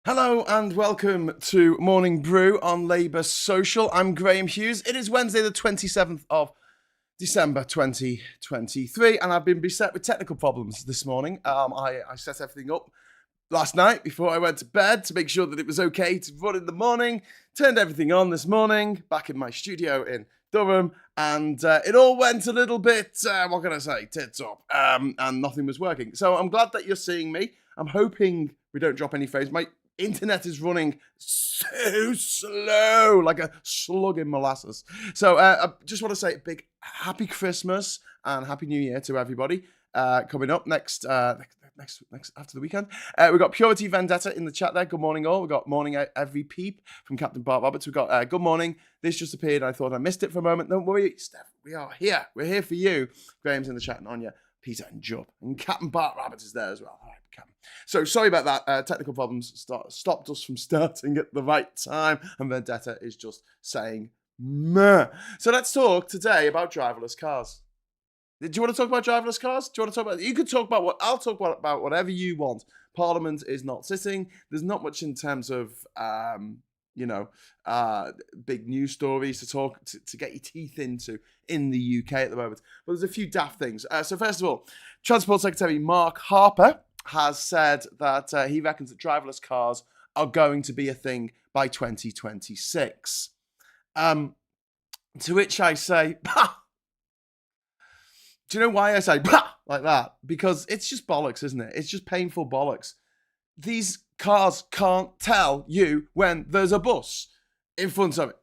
Hello and welcome to Morning Brew on Labour Social. I'm Graham Hughes. It is Wednesday the 27th of December 2023 and I've been beset with technical problems this morning. I set everything up last night before I went to bed to make sure that it was okay to run in the morning. Turned everything on this morning back in my studio in Durham and it all went a little bit, what can I say, tits up, and nothing was working. So I'm glad that you're seeing me. I'm hoping we don't drop any frames. My internet is running so slow, like a slug in molasses. So I just want to say a big happy Christmas and happy New Year to everybody. Coming up next after the weekend, we've got Purity Vendetta in the chat there. Good morning, all. We've got morning every peep from Captain Bart Roberts. We've got good morning. This just appeared. I thought I missed it for a moment. Don't worry, Steph. We are here. We're here for you. Graham's in the chat, and Anya, Peter, and Job, and Captain Bart Roberts is there as well. All right. So sorry about that. Technical problems stopped us from starting at the right time, and Vendetta is just saying meh. So let's talk today about driverless cars. Do you want to talk about driverless cars? Do you want to talk about? You could talk about I'll talk about whatever you want. Parliament is not sitting. There's not much in terms of big news stories to get your teeth into in the UK at the moment. But there's a few daft things. So first of all, Transport Secretary Mark Harper has said that he reckons that driverless cars are going to be a thing by 2026. To which I say, bah! Do you know why I say bah! Like that? Because it's just bollocks, isn't it? It's just painful bollocks. These cars can't tell you when there's a bus in front of it,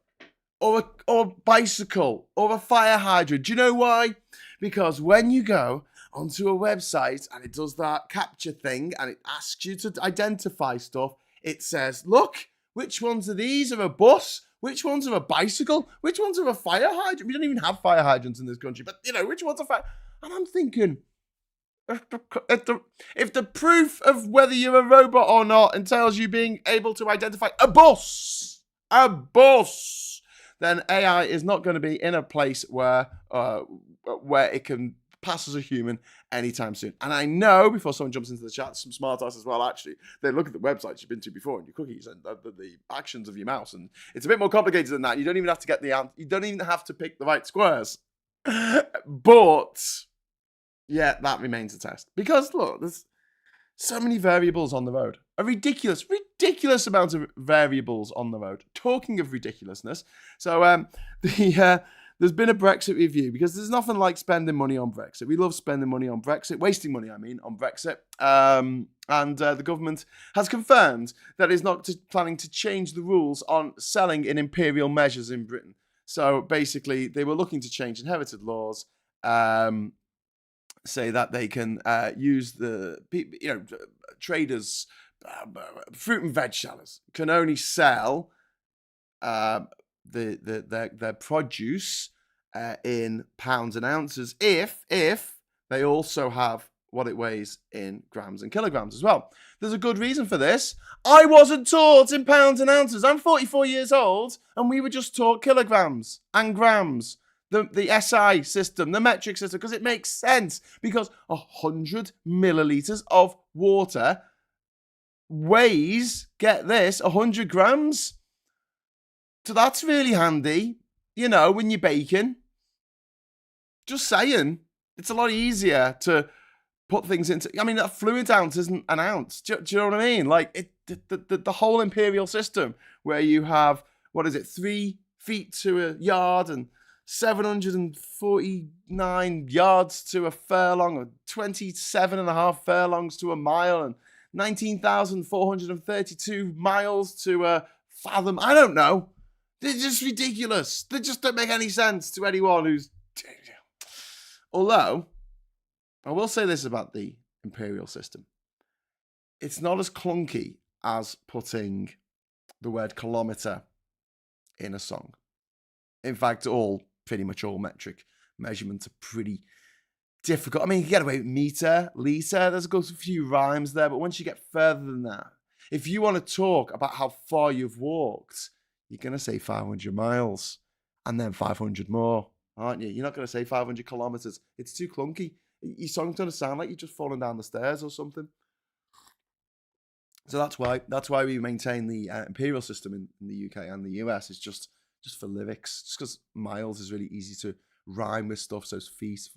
or a bicycle, or a fire hydrant. Do you know why? Because when you go onto a website and it does that capture thing and it asks you to identify stuff, it says, look, which ones of these are a bus? Which ones are a bicycle? Which ones are a fire hydrant? We don't even have fire hydrants in this country, but which ones are fire? And I'm thinking, if the proof of whether you're a robot or not entails you being able to identify a bus, then AI is not going to be in a place where it can pass as a human anytime soon. And I know, before someone jumps into the chat, some smart ass as well, actually, they look at the websites you've been to before and your cookies and the actions of your mouse. And it's a bit more complicated than that. You don't even have to you don't even have to pick the right squares. But yeah, that remains a test. Because look, there's so many variables on the road. A ridiculous amount of variables on the road. Talking of ridiculousness. So there's been a Brexit review because there's nothing like spending money on Brexit. We love spending money on Brexit, wasting money, on Brexit. And the government has confirmed that it's not planning to change the rules on selling in Imperial measures in Britain. So basically, they were looking to change inherited laws, say that they can use the traders, fruit and veg sellers can only sell their produce in pounds and ounces if they also have what it weighs in grams and kilograms as well. There's a good reason for this. I wasn't taught in pounds and ounces. I'm 44 years old and we were just taught kilograms and grams. The SI system, the metric system, because it makes sense. Because 100 milliliters of water weighs, get this, 100 grams. So that's really handy, when you're baking. Just saying, it's a lot easier to put things into. A fluid ounce isn't an ounce. Do you know what I mean? Like the whole Imperial system, where you have 3 feet to a yard and 749 yards to a furlong, or 27.5 furlongs to a mile, and 19,432 miles to a fathom. I don't know. They're just ridiculous. They just don't make any sense to anyone who's. Although, I will say this about the Imperial system. It's not as clunky as putting the word kilometre in a song. In fact, pretty much all metric measurements are pretty difficult. You get away with meter, litre, there's a few rhymes there, but once you get further than that, if you want to talk about how far you've walked, you're going to say 500 miles and then 500 more, aren't you? You're not going to say 500 kilometres. It's too clunky. Your song's going to sound like you're just falling down the stairs or something. So that's why we maintain the imperial system in the UK and the US. Is just for lyrics, just because miles is really easy to rhyme with stuff. So it's feet,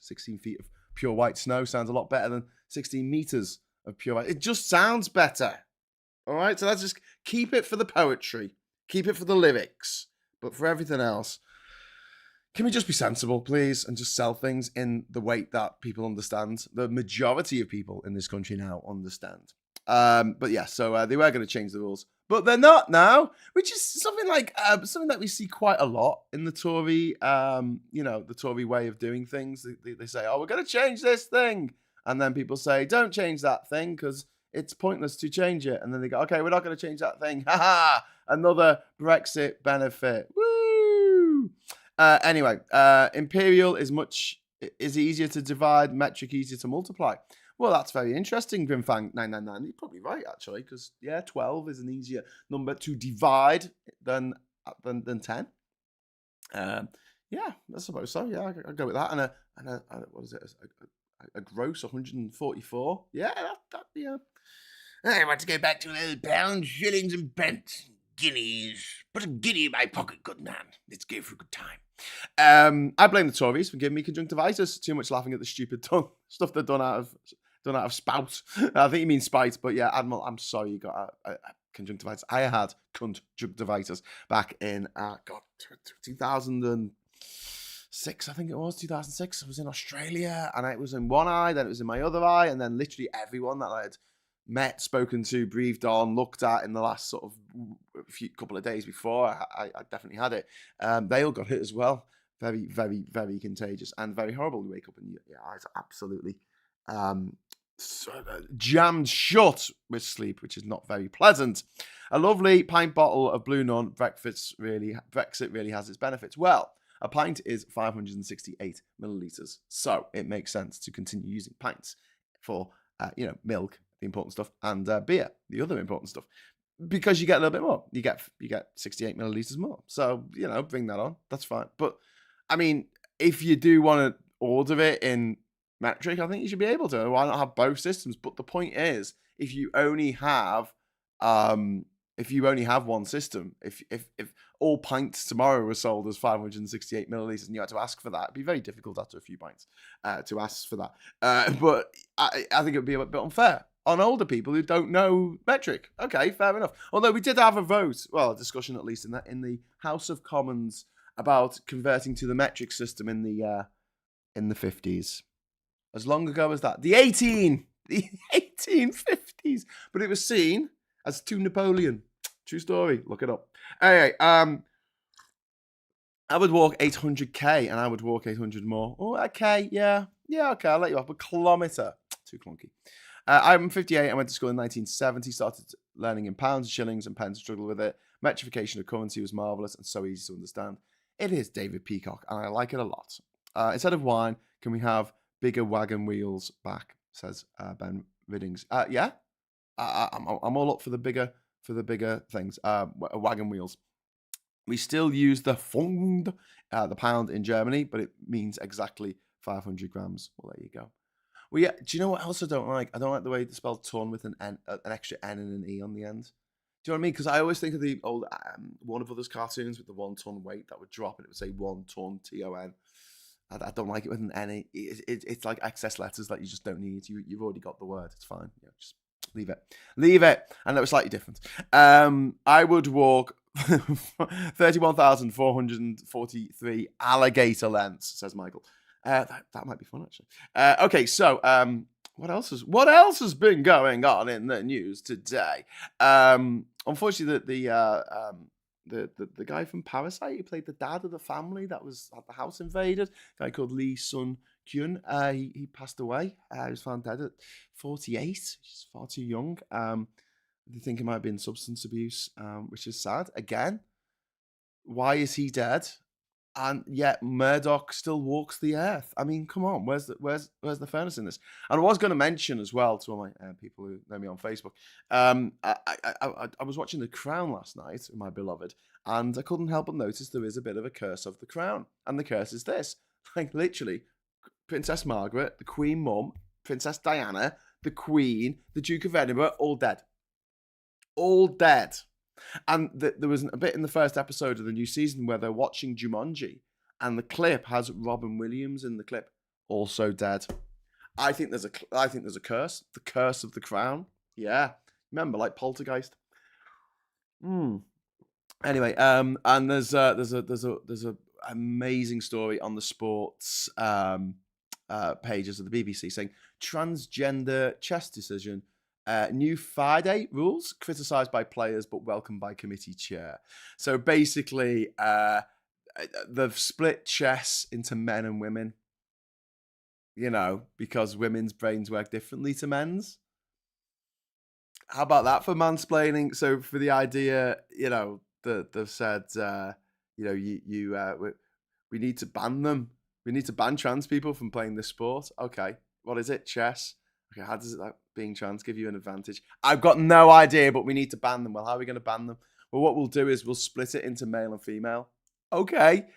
16 feet of pure white snow sounds a lot better than 16 meters of pure white. It just sounds better. All right, so let's just keep it for the poetry, keep it for the lyrics, but for everything else, can we just be sensible, please, and just sell things in the weight that people understand? The majority of people in this country now understand. But yeah, so they were going to change the rules, but they're not now, which is something that we see quite a lot in the Tory, the Tory way of doing things. They say, "Oh, we're going to change this thing," and then people say, "Don't change that thing because it's pointless to change it." And then they go, "Okay, we're not going to change that thing." Ha ha! Another Brexit benefit. Woo! Anyway, Imperial is easier to divide, metric easier to multiply. Well, that's very interesting, Grimfang 999. You're probably right, actually, because 12 is an easier number to divide than 10. Yeah, I suppose so. Yeah, I'll go with that. And a what is it? A gross 144. Yeah, yeah. I want to go back to old pounds, shillings, and pence. Guineas. Put a guinea in my pocket, good man. Let's go for a good time. I blame the Tories for giving me conjunctivitis. Too much laughing at the stupid stuff they're done out of spout. I think you mean spite, but yeah, Admiral, I'm sorry you got a conjunctivitis. I had conjunctivitis back in 2006, I think it was 2006. I was in Australia, and it was in one eye, then it was in my other eye, and then literally everyone that I had met, spoken to, breathed on, looked at in the last sort of couple of days before I definitely had it, they all got it as well. Very, very, very contagious and very horrible. You wake up and your eyes are absolutely jammed shut with sleep, which is not very pleasant. A lovely pint bottle of Blue Nun. Brexit really has its benefits. Well, a pint is 568 millilitres, so it makes sense to continue using pints for milk, the important stuff, and beer, the other important stuff, because you get a little bit more. You get 68 millilitres more. So bring that on. That's fine. But I mean, if you do want to order it in metric, I think you should be able to. Why not have both systems? But the point is, if you only have one system, if all pints tomorrow were sold as 568 millilitres and you had to ask for that, it'd be very difficult after a few pints to ask for that. But I think it would be a bit unfair on older people who don't know metric. Okay, fair enough. Although we did have a discussion at least in the House of Commons about converting to the metric system in the 50s. As long ago as that, the 1850s. But it was seen as too Napoleon. True story. Look it up. Anyway, I would walk 800k and I would walk 800 more. Oh, okay, yeah, okay, I'll let you off. A kilometre, too clunky. I'm 58. I went to school in 1970. Started learning in pounds, shillings, and pence. Struggled with it. Metrification of currency was marvelous and so easy to understand. It is David Peacock, and I like it a lot. Instead of wine, can we have bigger wagon wheels back? Says Ben Riddings. Yeah, I'm all up for the bigger things. Wagon wheels. We still use the Pfund, the pound in Germany, but it means exactly 500 grams. Well, there you go. Well, yeah. Do you know what else I don't like? I don't like the way they spell ton with an extra N and an E on the end. Do you know what I mean? Because I always think of the old Warner Brothers cartoons with the 1 ton weight that would drop and it would say 1 ton TON. I don't like it with an N. It's like excess letters that you just don't need. You've already got the word. It's fine. Yeah, just leave it. And that was slightly different. I would walk 31,443 alligator lengths, says Michael. That might be fun, actually. Okay, so what else has been going on in the news today? Unfortunately, the guy from Parasite who played the dad of the family that was had the house invaded, a guy called Lee Sun-kyun, he passed away. He was found dead at 48, which is far too young. They think it might have been substance abuse, which is sad. Again, why is he dead? And yet Murdoch still walks the earth. I mean, come on, where's the fairness in this? And I was going to mention as well to all my people who know me on Facebook. I was watching The Crown last night with my beloved, and I couldn't help but notice there is a bit of a curse of the crown. And the curse is this: like literally, Princess Margaret, the Queen Mum, Princess Diana, the Queen, the Duke of Edinburgh, all dead. All dead. And there was a bit in the first episode of the new season where they're watching Jumanji, and the clip has Robin Williams in the clip, also dead. I think there's a curse, the curse of the crown. Yeah, remember, like Poltergeist. Anyway, and there's a amazing story on the sports pages of the BBC saying transgender chess decision. New FIDE rules criticised by players but welcomed by committee chair. So basically, they've split chess into men and women. You know, because women's brains work differently to men's. How about that for mansplaining? So for the idea, you know, that they've said, you know, we need to ban them. We need to ban trans people from playing this sport. Okay, what is it? Chess. Okay, how does that being trans give you an advantage? I've got no idea, but we need to ban them. Well, how are we going to ban them? Well, what we'll do is we'll split it into male and female. Okay.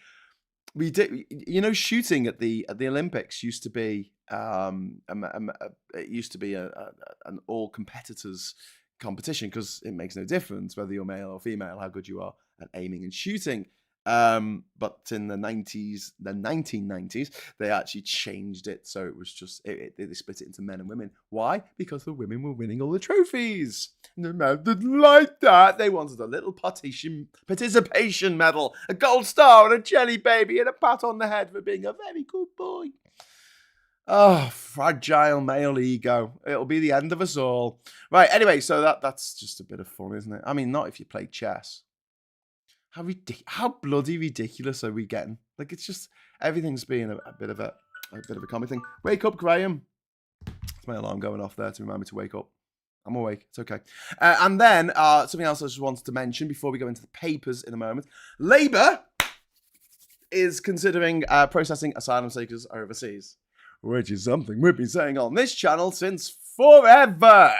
We did, you know, shooting at the Olympics used to be it used to be an all competitors competition because it makes no difference whether you're male or female, how good you are at aiming and shooting. But in the 1990s, they actually changed it. So it was just, they split it into men and women. Why? Because the women were winning all the trophies. And the men didn't like that. They wanted a little participation medal, a gold star and a jelly baby and a pat on the head for being a very good boy. Oh, fragile male ego. It'll be the end of us all. Right, anyway, so that's just a bit of fun, isn't it? I mean, not if you play chess. How bloody ridiculous are we getting? Like, it's just, everything's being a bit of a comic thing. Wake up, Graham. It's my alarm going off there to remind me to wake up. I'm awake. It's okay. And then something else I just wanted to mention before we go into the papers in a moment. Labour is considering processing asylum seekers overseas, which is something we've been saying on this channel since forever.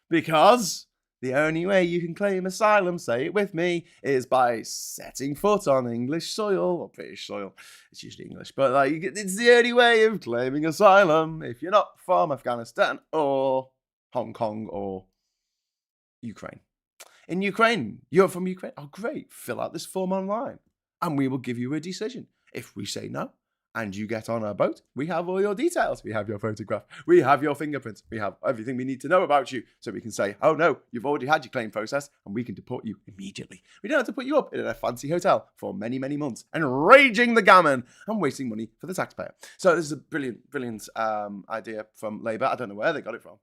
Because the only way you can claim asylum, say it with me, is by setting foot on English soil, or British soil. It's usually English, but like, it's the only way of claiming asylum if you're not from Afghanistan or Hong Kong or Ukraine. In Ukraine, you're from Ukraine. Oh, great. Fill out this form online and we will give you a decision. If we say no, and you get on our boat, we have all your details. We have your photograph. We have your fingerprints. We have everything we need to know about you. So we can say, oh no, you've already had your claim process and we can deport you immediately. We don't have to put you up in a fancy hotel for many, many months and raging the gammon and wasting money for the taxpayer. So this is a brilliant idea from Labour. I don't know where they got it from.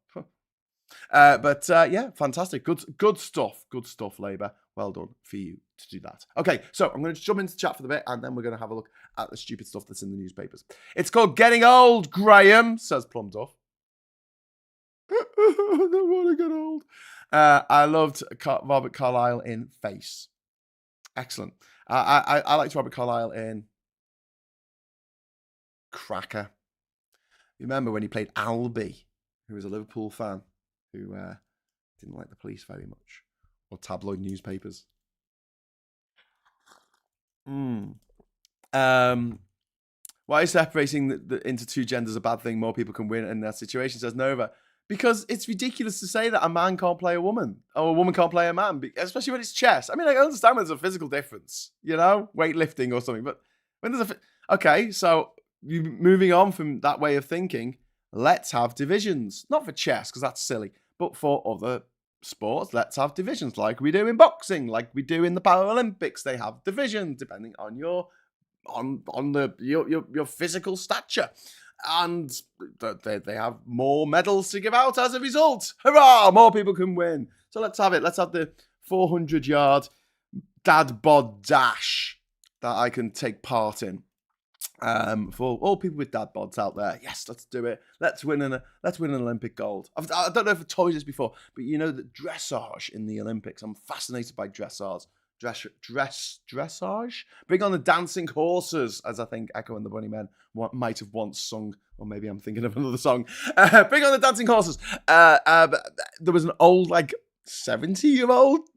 But yeah, fantastic. Good stuff. Good stuff, Labour. Well done for you to do that. Okay, so I'm going to jump into chat for the bit and then we're going to have a look at the stupid stuff that's in the newspapers. It's called Getting Old, Graham, says Plum Duff. I don't want to get old. I loved Robert Carlyle in Face. Excellent. I liked Robert Carlyle in Cracker. You remember when he played Albie, who was a Liverpool fan, who didn't like the police very much, or tabloid newspapers. Why is separating into two genders a bad thing? More people can win in that situation, says Nova. Because it's ridiculous to say that a man can't play a woman, or a woman can't play a man, especially when it's chess. I mean, I understand when there's a physical difference, you know, weightlifting or something, but when there's okay, so moving on from that way of thinking, let's have divisions. Not for chess, because that's silly, but for other sports, let's have divisions like we do in boxing, like we do in the Paralympics. They have divisions depending on your physical stature, and they have more medals to give out as a result. Hurrah! More people can win. So let's have it. Let's have the 400-yard dad bod dash that I can take part in. For all people with dad bods out there, yes, let's do it. Let's win an Olympic gold. I don't know if I've told you this before, but you know that dressage in the Olympics. I'm fascinated by dressage. Dressage. Bring on the dancing horses, as I think Echo and the Bunnymen might have once sung, or maybe I'm thinking of another song. Bring on the dancing horses. There was an old, like 70-year-old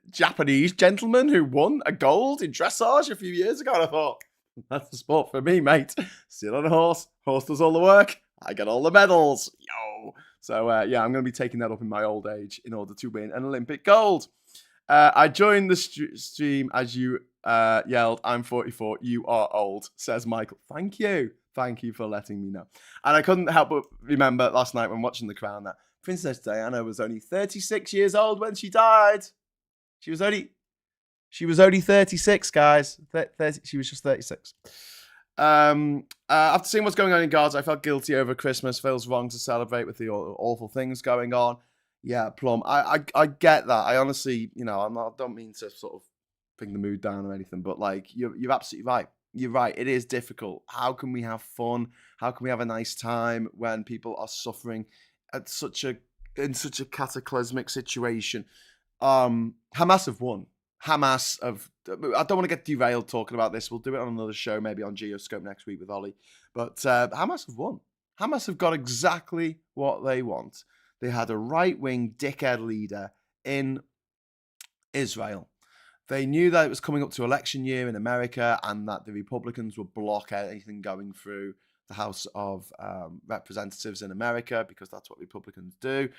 Japanese gentleman who won a gold in dressage a few years ago, and I thought, that's the sport for me, mate. Sit on a horse. Horse does all the work. I get all the medals. Yo. So yeah, I'm going to be taking that up in my old age in order to win an Olympic gold. I joined the stream as you yelled, "I'm 44, you are old," says Michael. Thank you. Thank you for letting me know. And I couldn't help but remember last night when watching The Crown that Princess Diana was only 36 years old when she died. She was only 36, guys. 30, she was just 36. After seeing what's going on in Gaza, I felt guilty over Christmas. Feels wrong to celebrate with the awful things going on. Yeah, Plum. I get that. I honestly, I don't mean to sort of bring the mood down or anything, but like you're absolutely right. You're right. It is difficult. How can we have fun? How can we have a nice time when people are suffering at in such a cataclysmic situation? Hamas have won. Hamas have. I don't want to get derailed talking about this. We'll do it on another show, maybe on Geoscope next week with Ollie. But Hamas have won. Hamas have got exactly what they want. They had a right-wing dickhead leader in Israel. They knew that it was coming up to election year in America and that the Republicans would block anything going through the House of Representatives in America because that's what Republicans do.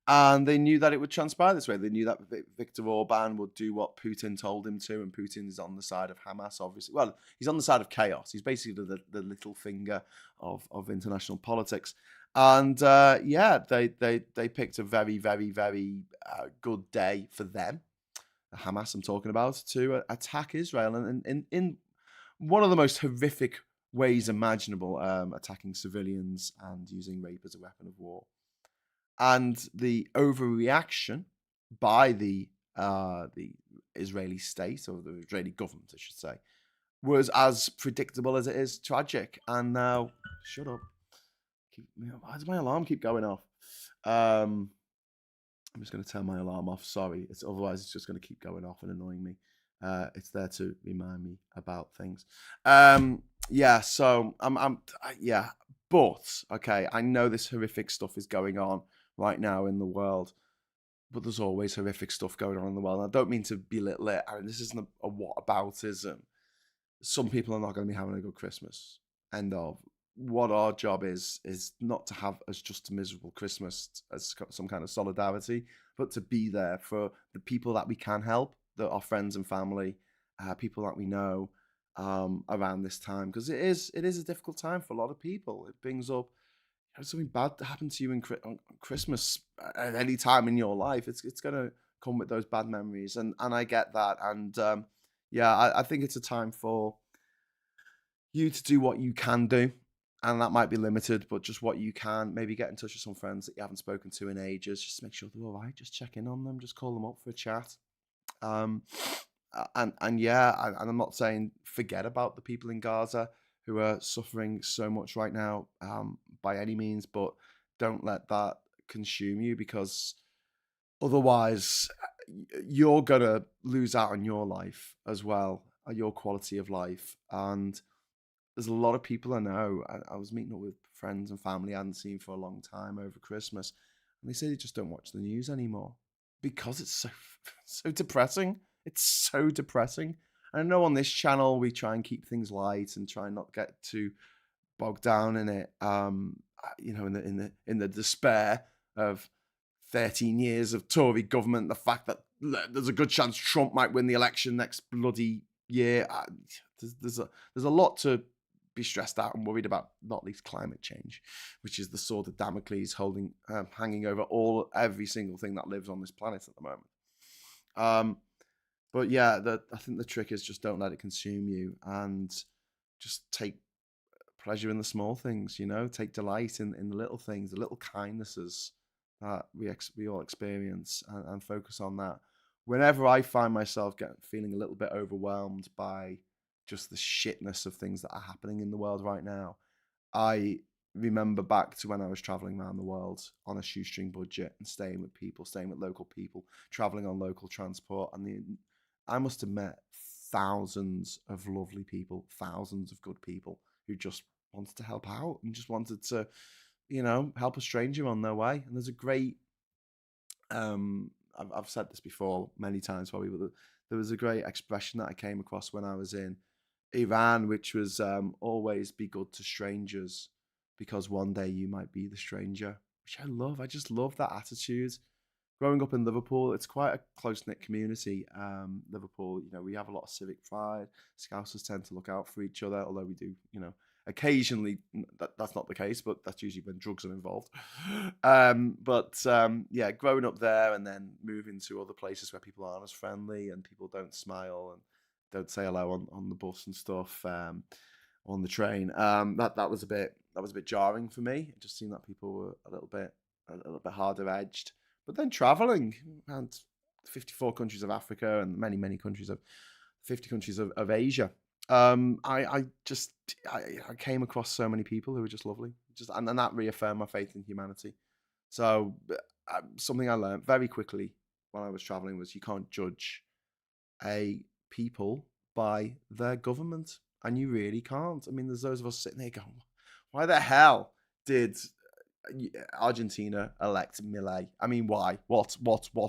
And they knew that it would transpire this way. They knew that Viktor Orban would do what Putin told him to, and Putin is on the side of Hamas, obviously. Well, he's on the side of chaos. He's basically the little finger of international politics. And yeah, they picked a very, very, very good day for them, Hamas I'm talking about, to attack Israel. And in one of the most horrific ways imaginable, attacking civilians and using rape as a weapon of war. And the overreaction by the Israeli state, or the Israeli government, I should say, was as predictable as it is tragic. And now, shut up. Why does my alarm keep going off? I'm just going to turn my alarm off. Sorry, otherwise it's just going to keep going off and annoying me. It's there to remind me about things. Yeah. So yeah. But okay, I know this horrific stuff is going on right now in the world, but there's always horrific stuff going on in the world. And I don't mean to belittle it. I mean, this isn't a whataboutism. Some people are not going to be having a good Christmas. End of. What our job is not to have as just a miserable Christmas as some kind of solidarity, but to be there for the people that we can help, that our friends and family, people that we know around this time, because it is a difficult time for a lot of people. It brings up something bad that happened to you on Christmas at any time in your life. It's going to come with those bad memories, and I get that, and yeah, I think it's a time for you to do what you can do. And that might be limited, but just what you can. Maybe get in touch with some friends that you haven't spoken to in ages. Just make sure they're all right. Just check in on them. Just call them up for a chat. And yeah, and I'm not saying forget about the people in Gaza who are suffering so much right now by any means, but don't let that consume you, because otherwise you're gonna lose out on your life as well, your quality of life. And there's a lot of people I know. I was meeting up with friends and family I hadn't seen for a long time over Christmas, and they say they just don't watch the news anymore because it's so depressing. It's so depressing. And I know on this channel we try and keep things light and try and not get too bogged down in it. In the despair of 13 years of Tory government, the fact that there's a good chance Trump might win the election next bloody year. There's a lot to be stressed out and worried about, not least climate change, which is the sword of Damocles hanging over every single thing that lives on this planet at the moment. But yeah, I think the trick is just don't let it consume you, and just take pleasure in the small things. Take delight in the little things, the little kindnesses that we all experience, and focus on that. Whenever I find myself feeling a little bit overwhelmed by just the shitness of things that are happening in the world right now, I remember back to when I was traveling around the world on a shoestring budget and staying with local people, traveling on local transport. And I must have met thousands of lovely people, thousands of good people who just wanted to help out and just wanted to, help a stranger on their way. And there's a great, I've said this before many times probably, but there was a great expression that I came across when I was in Iran, which was always be good to strangers, because one day you might be the stranger. which I love. I just love that attitude. Growing up in Liverpool, it's quite a close-knit community. Liverpool, we have a lot of civic pride. Scousers tend to look out for each other, although we do, occasionally that's not the case, but that's usually when drugs are involved. Yeah, growing up there and then moving to other places where people aren't as friendly and people don't smile and don't say hello on the bus and stuff, on the train. That was a bit jarring for me. It just seemed that people were a little bit harder edged. But then traveling around 54 countries of Africa and many countries 50 countries of Asia. I came across so many people who were just lovely, and that reaffirmed my faith in humanity. So something I learned very quickly when I was traveling was you can't judge a people by their government, and you really can't. I mean, there's those of us sitting there going, why the hell did Argentina elect Milei? I mean, why? What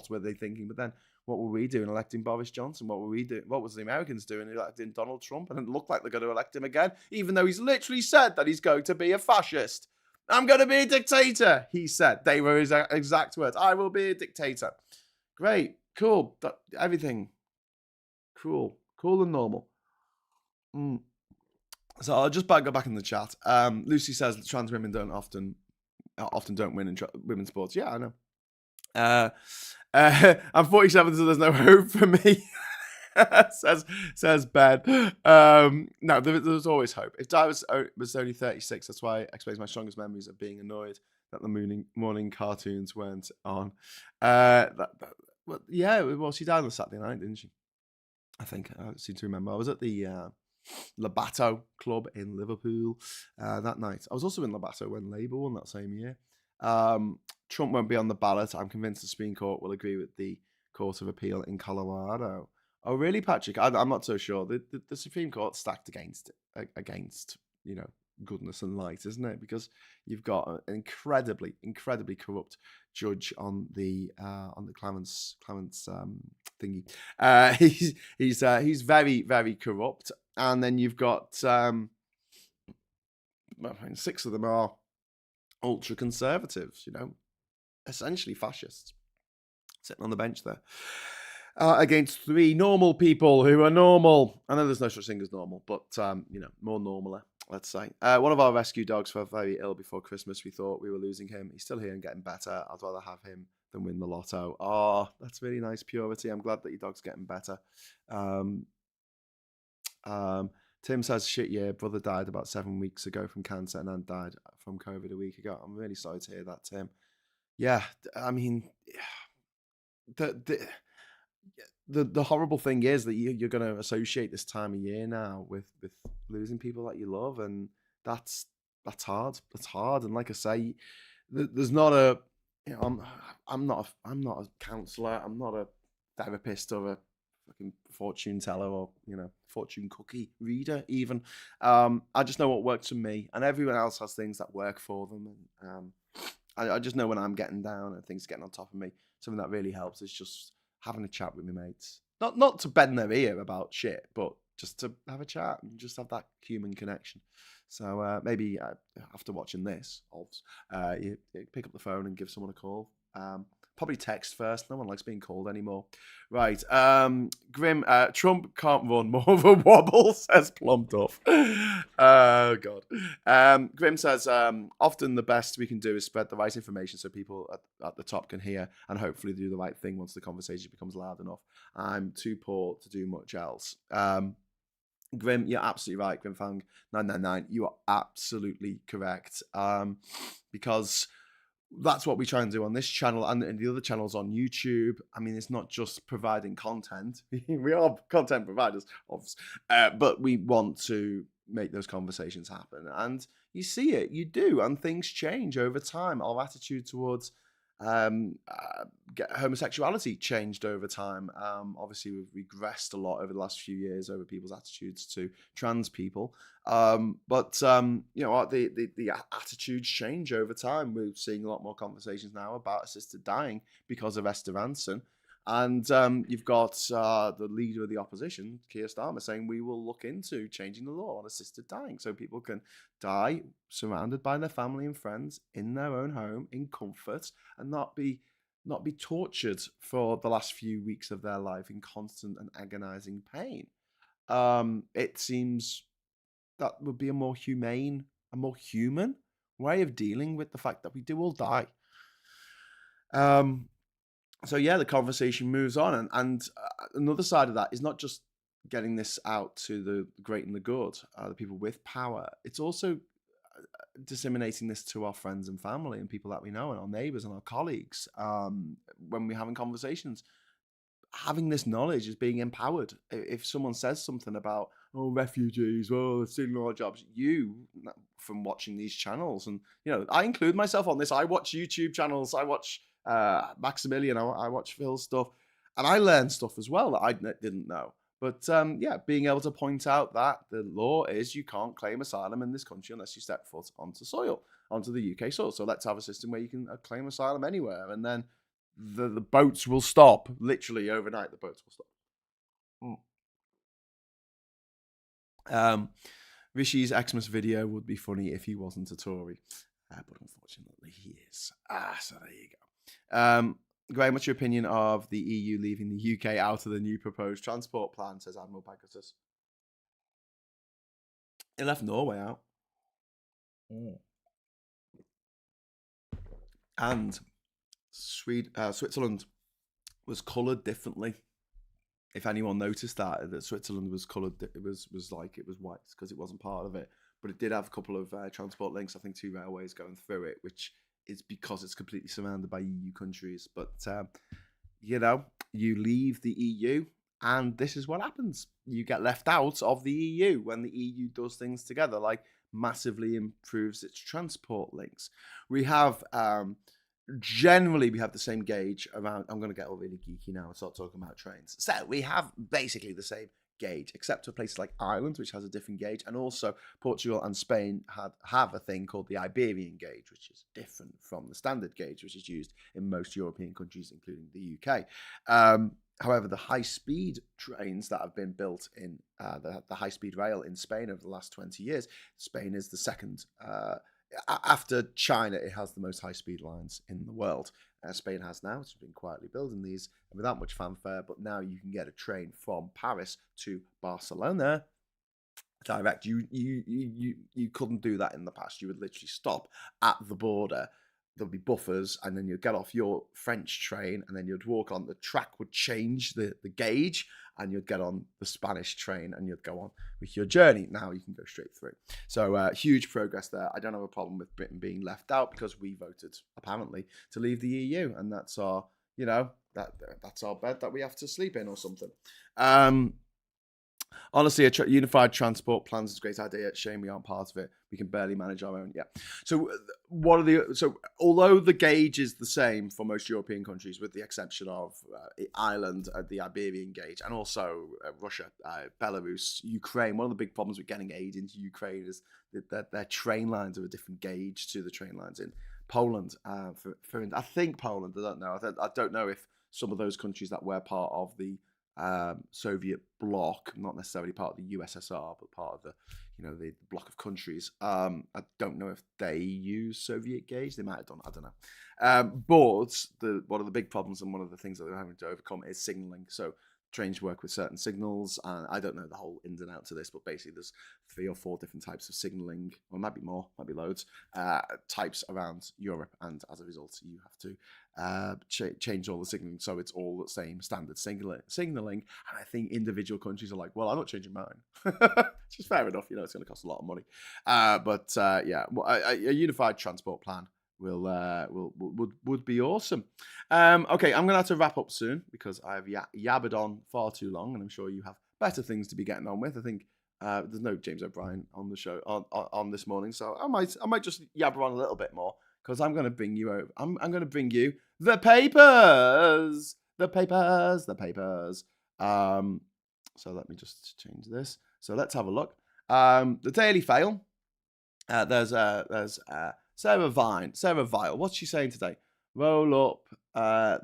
were they thinking? But then, what were we doing electing Boris Johnson? What were we doing? What was the Americans doing electing Donald Trump? And it looked like they're going to elect him again, even though he's literally said that he's going to be a fascist. I'm going to be a dictator, he said. They were his exact words. I will be a dictator. Great, cool, everything cool and normal. So I'll just go back in the chat. Lucy says that trans women often don't win in women's sports. Yeah, I know. I'm 47, so there's no hope for me. says Ben. No, there's always hope. If Di was only 36, that's why I explains my strongest memories of being annoyed that the morning cartoons weren't on. Well, she died on Saturday night, didn't she? I think I seem to remember. I was at the Labato Club in Liverpool that night. I was also in Labato when Labour won that same year. Trump won't be on the ballot. I'm convinced the Supreme Court will agree with the Court of Appeal in Colorado. Oh, really, Patrick? I'm not so sure. The Supreme Court's stacked against goodness and light, isn't it? Because you've got an incredibly corrupt judge on the Clements thingy. He's very corrupt, and then you've got 6 of them are ultra conservatives, essentially fascists, sitting on the bench there. Against 3 normal people who are normal. I know there's no such thing as normal, but more normaler, let's say. One of our rescue dogs fell very ill before Christmas. We thought we were losing him. He's still here and getting better. I'd rather have him than win the lotto. Oh, that's really nice, Purity. I'm glad that your dog's getting better. Tim says, shit, yeah, brother died about 7 weeks ago from cancer and then died from COVID a week ago. I'm really sorry to hear that, Tim. Yeah, I mean, the horrible thing is that you're going to associate this time of year now with losing people that you love, and that's hard. That's hard. And like I say, there's not a, I'm not a counselor. I'm not a therapist or a fucking fortune teller or fortune cookie reader even. I just know what works for me, and everyone else has things that work for them. And I just know when I'm getting down and things are getting on top of me, something that really helps is just having a chat with my mates. Not to bend their ear about shit, but just to have a chat and just have that human connection. So maybe after watching this, you pick up the phone and give someone a call. Probably text first. No one likes being called anymore. Right. Grim, Trump can't run. More of a wobble, says Plumduff. Oh, God. Grim says, often the best we can do is spread the right information so people at the top can hear and hopefully do the right thing once the conversation becomes loud enough. I'm too poor to do much else. Grim, you're absolutely right. Grim Fang 999, you are absolutely correct. Because that's what we try and do on this channel and the other channels on YouTube. I mean, it's not just providing content. We are content providers, obviously, but we want to make those conversations happen. And you see it, you do, and things change over time. Our attitude towards homosexuality changed over time. Obviously, we've regressed a lot over the last few years over people's attitudes to trans people. But the attitudes change over time. We're seeing a lot more conversations now about assisted dying because of Esther Ranson. And you've got the leader of the opposition, Keir Starmer, saying we will look into changing the law on assisted dying so people can die surrounded by their family and friends in their own home in comfort and not be tortured for the last few weeks of their life in constant and agonizing pain. It seems that would be a more humane, a more human way of dealing with the fact that we do all die. So yeah, the conversation moves on, and another side of that is not just getting this out to the great and the good, the people with power. It's also disseminating this to our friends and family and people that we know and our neighbors and our colleagues. When we're having conversations, having this knowledge is being empowered. If someone says something about, oh, refugees, oh, they're stealing our jobs, you, from watching these channels, and I include myself on this. I watch YouTube channels. I watch Maximilian. I watch Phil's stuff, and I learn stuff as well that I didn't know. But yeah, being able to point out that the law is you can't claim asylum in this country unless you step foot onto the UK soil. So let's have a system where you can claim asylum anywhere, and then the boats will stop. Literally overnight, the boats will stop. Rishi's Xmas video would be funny if he wasn't a Tory, but unfortunately he is. So there you go. Graham, what's your opinion of the EU leaving the UK out of the new proposed transport plan, says Admiral Pegasus? It left Norway out. And Switzerland was coloured differently. If anyone noticed that Switzerland was coloured, it was like it was white because it wasn't part of it. But it did have a couple of transport links, I think 2 railways going through it, which is because it's completely surrounded by EU countries. But, you leave the EU and this is what happens. You get left out of the EU when the EU does things together, like massively improves its transport links. We have... generally, we have the same gauge around. I'm going to get all really geeky now and start talking about trains. So we have basically the same gauge, except for places like Ireland, which has a different gauge, and also Portugal and Spain have a thing called the Iberian gauge, which is different from the standard gauge, which is used in most European countries, including the UK. However, the high-speed trains that have been built in the high-speed rail in Spain over the last 20 years, Spain is the second. After China, it has the most high-speed lines in the world. Spain has now. It's been quietly building these without much fanfare, but now you can get a train from Paris to Barcelona direct. You couldn't do that in the past. You would literally stop at the border. There'll be buffers, and then you'd get off your French train, and then you'd walk on. The track would change the gauge, and you'd get on the Spanish train, and you'd go on with your journey. Now you can go straight through. So huge progress there. I don't have a problem with Britain being left out because we voted, apparently, to leave the EU, and that's our, that's our bed that we have to sleep in or something. Honestly, a unified transport plans is a great idea. It's a shame we aren't part of it. We can barely manage our own. Yeah. So although the gauge is the same for most European countries, with the exception of Ireland, the Iberian gauge, and also Russia, Belarus, Ukraine, one of the big problems with getting aid into Ukraine is that their train lines are a different gauge to the train lines in Poland. I think Poland. I don't know. I don't know if some of those countries that were part of the Soviet bloc, not necessarily part of the USSR, but part of the bloc of countries. I don't know if they use Soviet gauge. They might have done. I don't know. But one of the big problems and one of the things that they're having to overcome is signaling. So trains work with certain signals, and I don't know the whole ins and outs of this, but basically there's 3 or 4 different types of signaling, or might be more, might be loads, types around Europe, and as a result you have to change all the signaling so it's all the same standard signaling. And I think individual countries are like, well, I'm not changing mine. Which is fair enough, it's going to cost a lot of money. A unified transport plan would be awesome. Okay, I'm gonna have to wrap up soon because I've yabbered on far too long, and I'm sure you have better things to be getting on with. I think there's no James O'Brien on the show on this morning, so I might just yabber on a little bit more because I'm gonna bring you over. I'm gonna bring you the papers. So let me just change this. So let's have a look. The Daily Fail. There's Sarah Vile. What's she saying today? Roll up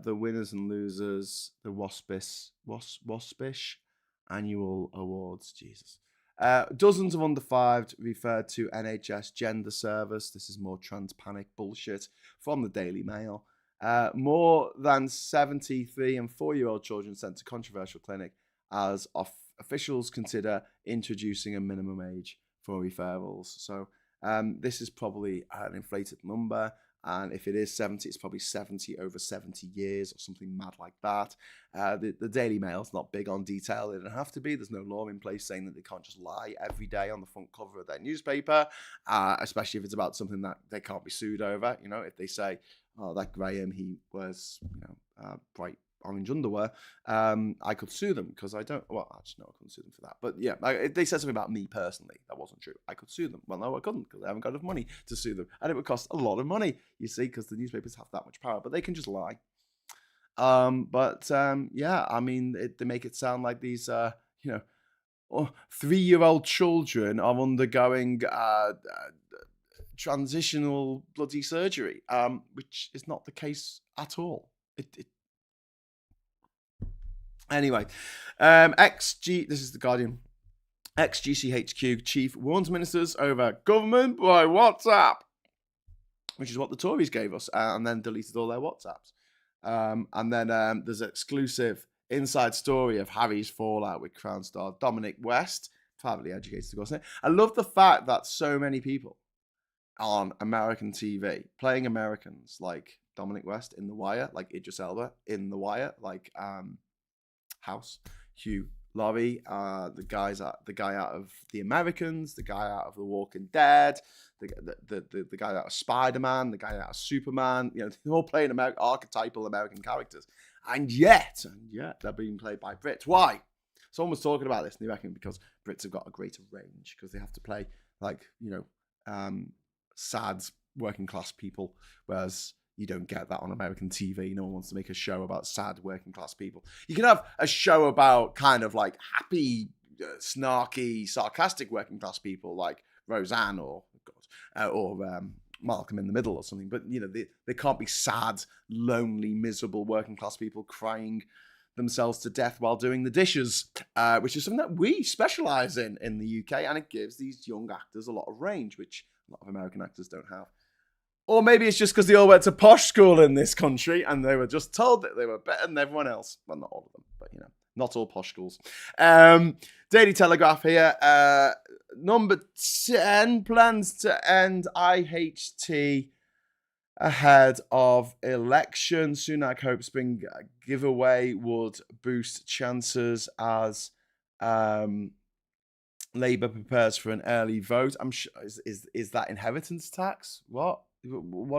the winners and losers, the Waspish annual awards. Jesus. Dozens of under five referred to NHS gender service. This is more trans-panic bullshit from the Daily Mail. More than 73 and 4-year-old children sent to controversial clinic as officials consider introducing a minimum age for referrals. So this is probably an inflated number. And if it is 70, it's probably 70 over 70 years or something mad like that. The Daily Mail's not big on detail. They don't have to be. There's no law in place saying that they can't just lie every day on the front cover of their newspaper, especially if it's about something that they can't be sued over. You know, if they say, oh, that Graham, he wears, bright orange underwear, I could sue them because I don't. Well, actually, no, I couldn't sue them for that. But yeah, if they said something about me personally that wasn't true, I could sue them. Well, no, I couldn't because I haven't got enough money to sue them, and it would cost a lot of money. You see, because the newspapers have that much power, but they can just lie. Yeah, I mean, they make it sound like these, 3-year-old children are undergoing transitional bloody surgery, which is not the case at all. Anyway, this is the Guardian. Ex-GCHQ chief warns ministers over government by WhatsApp, which is what the Tories gave us, and then deleted all their WhatsApps. And then there's an exclusive inside story of Harry's fallout with Crown star Dominic West, privately educated, of course. I love the fact that so many people on American TV playing Americans like Dominic West in The Wire, like Idris Elba in The Wire, like House, Hugh Laurie, the guy out of The Americans, the guy out of The Walking Dead, the guy out of Spider-Man, the guy out of Superman. They're all playing archetypal American characters, and yet they're being played by Brits. Why? Someone was talking about this, and they reckon because Brits have got a greater range because they have to play sad working class people, whereas you don't get that on American TV. No one wants to make a show about sad working class people. You can have a show about kind of like happy, snarky, sarcastic working class people like Roseanne or Malcolm in the Middle or something. But, they can't be sad, lonely, miserable working class people crying themselves to death while doing the dishes, which is something that we specialize in the UK. And it gives these young actors a lot of range, which a lot of American actors don't have. Or maybe it's just because they all went to posh school in this country and they were just told that they were better than everyone else. Well, not all of them, but, not all posh schools. Daily Telegraph here. Number 10 plans to end IHT ahead of election. Sunak hopes spring giveaway would boost chances as Labour prepares for an early vote. I'm sure is that inheritance tax? What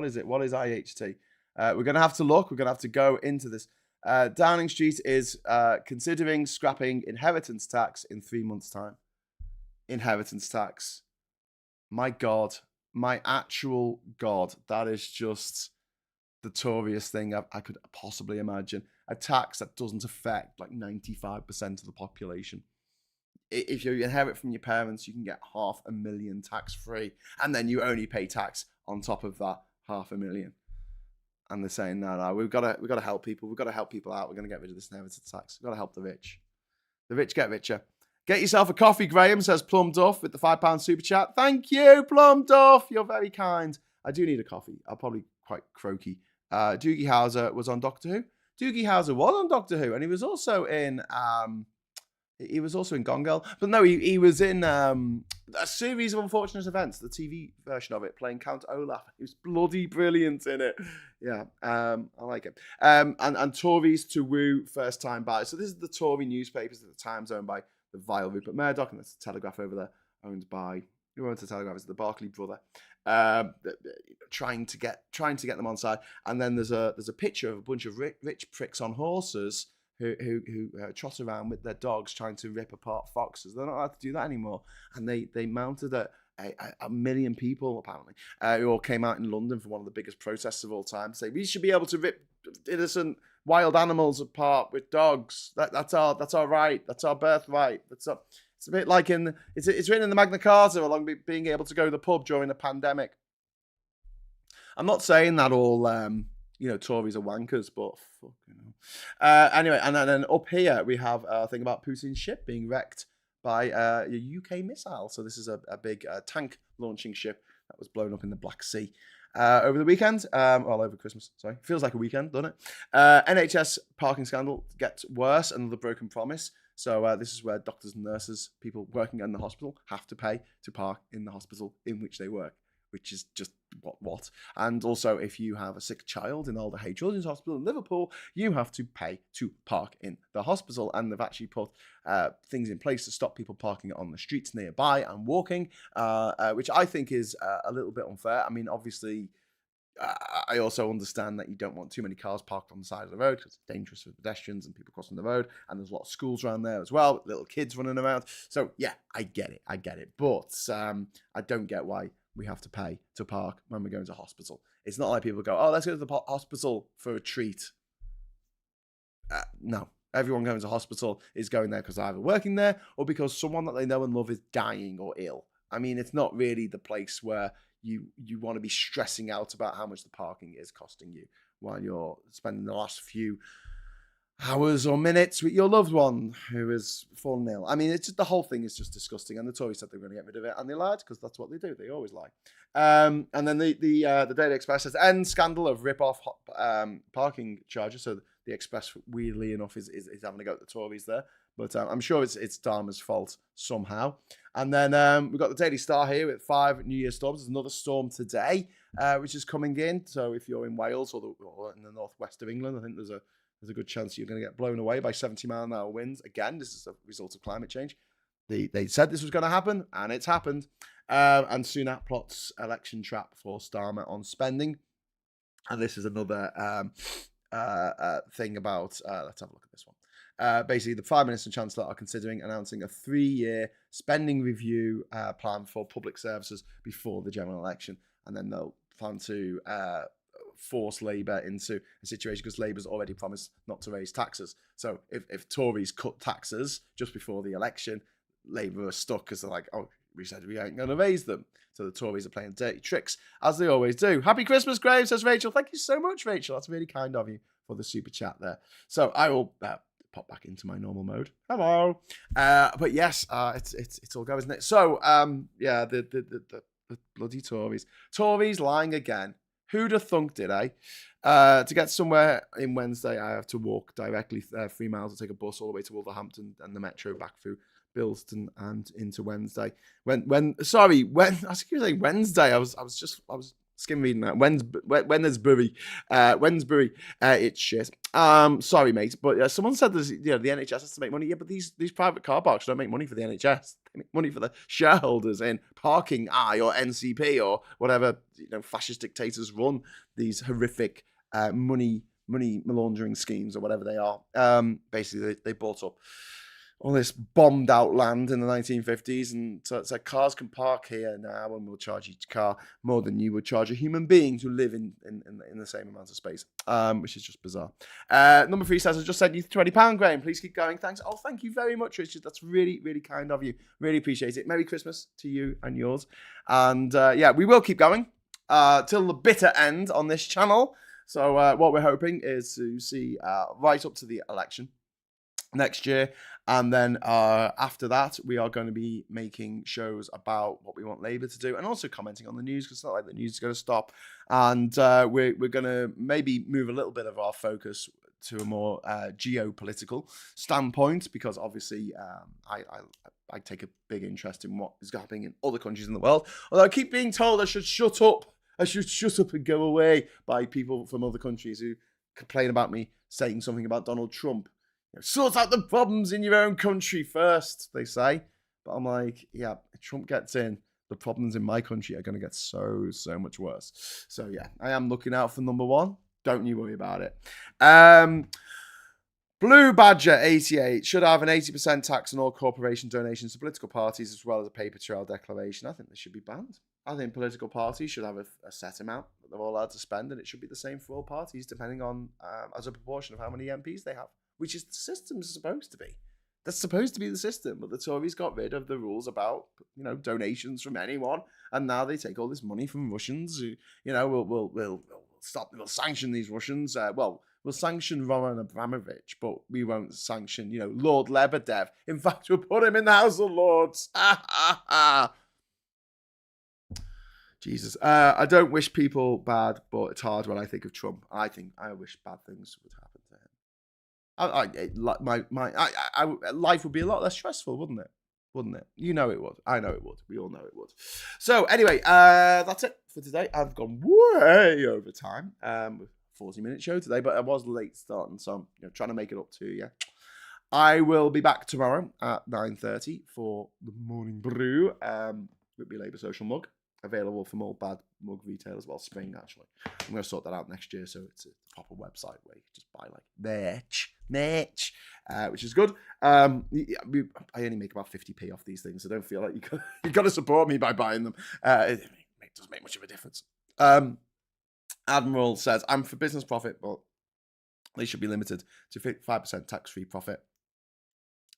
is it? What is IHT? We're going to have to look. We're going to have to go into this. Downing Street is considering scrapping inheritance tax in 3 months' time. Inheritance tax. My God. My actual God. That is just the Toryest thing I could possibly imagine. A tax that doesn't affect like 95% of the population. If you inherit from your parents, you can get $500,000 tax-free, and then you only pay tax on top of that $500,000. And they're saying, no, we've got to help people. We've got to help people out. We're going to get rid of this inheritance tax. We've got to help the rich. The rich get richer. Get yourself a coffee, Graham, says Plum Duff with the £5 super chat. Thank you, Plum Duff. You're very kind. I do need a coffee. I'm probably quite croaky. Doogie Howser was on Doctor Who. Doogie Howser was on Doctor Who, and he was also in Gone Girl. But no, he was in a series of unfortunate events, the TV version of it, playing Count Olaf. He was bloody brilliant in it. Yeah, I like it. And Tories to woo first-time buyers. So this is the Tory newspapers at the Times, owned by the vile Rupert Murdoch, and that's the Telegraph over there, owned by, who owns the Telegraph? Is the Barclay brother. Trying to get them on side. And then there's a picture of a bunch of rich pricks on horses who trot around with their dogs trying to rip apart foxes. They're not allowed to do that anymore. And they mounted a million people, apparently, who all came out in London for one of the biggest protests of all time to say, we should be able to rip innocent wild animals apart with dogs. That's our right. That's our birthright. It's a bit like it's written in the Magna Carta, along with being able to go to the pub during the pandemic. I'm not saying that all Tories are wankers, but anyway, and then up here we have a thing about Putin's ship being wrecked by a UK missile. So this is a big tank launching ship that was blown up in the Black Sea over the weekend, over Christmas. Sorry, feels like a weekend, doesn't it? NHS parking scandal gets worse, another broken promise. So this is where doctors and nurses, people working in the hospital, have to pay to park in the hospital in which they work, which is just what. And also, if you have a sick child in Alder Hay Children's Hospital in Liverpool, you have to pay to park in the hospital. And they've actually put things in place to stop people parking on the streets nearby and walking, which I think is a little bit unfair. I mean, obviously, I also understand that you don't want too many cars parked on the side of the road because it's dangerous for pedestrians and people crossing the road. And there's a lot of schools around there as well, with little kids running around. So yeah, I get it. But I don't get why we have to pay to park when we're going to hospital. It's not like people go, oh, let's go to the hospital for a treat. No. Everyone going to hospital is going there because they're either working there or because someone that they know and love is dying or ill. I mean, it's not really the place where you want to be stressing out about how much the parking is costing you while you're spending the last few hours or minutes with your loved one who has fallen ill. I mean, it's just, the whole thing is just disgusting. And the Tories said they were going to get rid of it, and they lied because that's what they do. They always lie. And then the Daily Express says end scandal of rip-off parking charges. So the Express, weirdly enough, is having to go at the Tories there. But I'm sure it's Dharma's fault somehow. And then we've got the Daily Star here with 5 New Year storms. There's another storm today, which is coming in. So if you're in Wales or in the northwest of England, I think there's a good chance you're going to get blown away by 70-mile-an-hour winds. Again, this is a result of climate change. They said this was going to happen, and it's happened. And Sunak plots election trap for Starmer on spending. And this is another thing about, let's have a look at this one. Basically, the Prime Minister and Chancellor are considering announcing a 3-year spending review plan for public services before the general election. And then they'll plan to force Labour into a situation because Labour's already promised not to raise taxes. So if Tories cut taxes just before the election, Labour are stuck because they're like, oh, we said we ain't going to raise them. So the Tories are playing dirty tricks, as they always do. Happy Christmas, Graham, says Rachel. Thank you so much, Rachel. That's really kind of you for the super chat there. So I will pop back into my normal mode. Hello. But yes, it's all go, isn't it? So yeah, the bloody Tories. Tories lying again. Who'd have thunked it, eh? To get somewhere in Wednesday, I have to walk directly 3 miles to take a bus all the way to Wolverhampton and the metro back through Bilston and into Wednesday. When I was saying Wednesday, I was skim reading that. Wednesbury. It's shit. Sorry, mate, but someone said there's, the NHS has to make money. Yeah, but these private car parks don't make money for the NHS. They make money for the shareholders in Parking Eye or NCP or whatever fascist dictators run these horrific money laundering schemes or whatever they are. Basically, they bought up all this bombed out land in the 1950s, and so it's like cars can park here now, and we'll charge each car more than you would charge a human being to live in the same amount of space, which is just bizarre. Number 3 says, I just sent you £20, Graham. Please keep going. Thanks. Oh, thank you very much, Richard. That's really, really kind of you. Really appreciate it. Merry Christmas to you and yours. And yeah, we will keep going till the bitter end on this channel. So what we're hoping is to see right up to the election next year, and then after that we are going to be making shows about what we want Labour to do, and also commenting on the news, because it's not like the news is going to stop. And we're going to maybe move a little bit of our focus to a more geopolitical standpoint, because obviously I take a big interest in what is happening in other countries in the world, although I keep being told I should shut up and go away by people from other countries who complain about me saying something about Donald Trump. Sort out the problems in your own country first, they say. But I'm like, yeah, if Trump gets in, the problems in my country are going to get so much worse. So yeah, I am looking out for number 1. Don't you worry about it. Blue Badger 88 should have an 80% tax on all corporation donations to political parties, as well as a paper trail declaration. I think they should be banned. I think political parties should have a set amount that they're all allowed to spend, and it should be the same for all parties, depending on as a proportion of how many MPs they have, which is the system is supposed to be. That's supposed to be the system, but the Tories got rid of the rules about donations from anyone, and now they take all this money from Russians who will we'll sanction these Russians. We'll sanction Roman Abramovich, but we won't sanction, Lord Lebedev. In fact, we'll put him in the House of Lords. Jesus. I don't wish people bad, but it's hard when I think of Trump. I wish bad things would happen to him. Life would be a lot less stressful, wouldn't it? Wouldn't it? You know it would. I know it would. We all know it would. So anyway, that's it for today. I've gone way over time. 40-minute show today, but I was late starting, so I'm trying to make it up to you. I will be back tomorrow at 9:30 for the morning brew with my Labour Social mug, available from all bad mug retailers. Well, Spring actually. I'm going to sort that out next year, so it's a proper website where you can just buy like merch, which is good. I only make about 50p off these things, so don't feel like you got to support me by buying them. It doesn't make much of a difference. Admiral says, I'm for business profit, but they should be limited to 5% tax-free profit.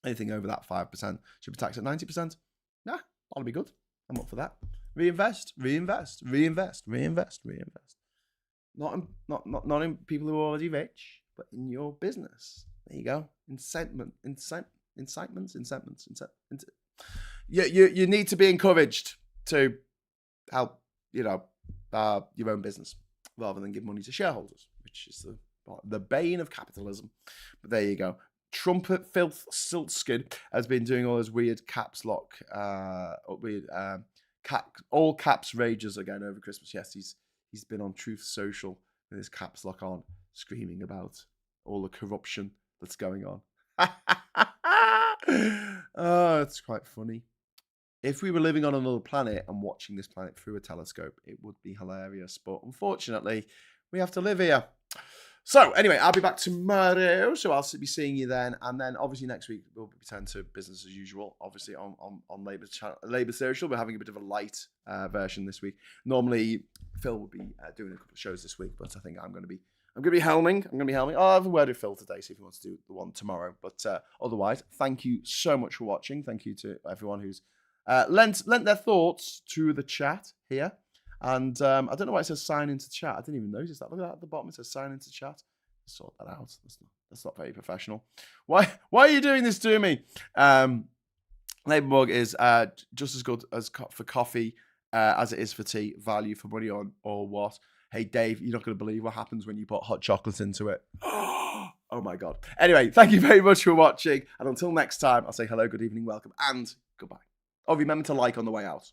Anything over that 5% should be taxed at 90%. Yeah, that'll be good. I'm up for that. Reinvest. Not in people who are already rich, but in your business. There you go. Incitements. You need to be encouraged to help, your own business, rather than give money to shareholders, which is the bane of capitalism. But there you go. Trumpet Filth Siltskin has been doing all those weird caps lock, all caps rages again over Christmas. Yes, he's been on Truth Social with his caps lock on, screaming about all the corruption that's going on. Oh, it's quite funny. If we were living on another planet and watching this planet through a telescope, it would be hilarious. But unfortunately, we have to live here. So anyway, I'll be back tomorrow. So I'll be seeing you then. And then obviously next week, we'll return to business as usual. Obviously on Labour Social, we're having a bit of a light version this week. Normally, Phil will be doing a couple of shows this week, but I think I'm going to be helming. I'll have a word with Phil today, see if he wants to do the one tomorrow. But otherwise, thank you so much for watching. Thank you to everyone who's lent their thoughts to the chat here. And I don't know why it says sign into chat. I didn't even notice that. Look at that at the bottom. It says sign into chat. Sort that out. That's not very professional. Why are you doing this to me? Labour Mug is just as good as for coffee as it is for tea. Value for money or what? Hey, Dave, you're not going to believe what happens when you put hot chocolate into it. Oh, my God. Anyway, thank you very much for watching. And until next time, I'll say hello, good evening, welcome, and goodbye. Oh, remember to like on the way out.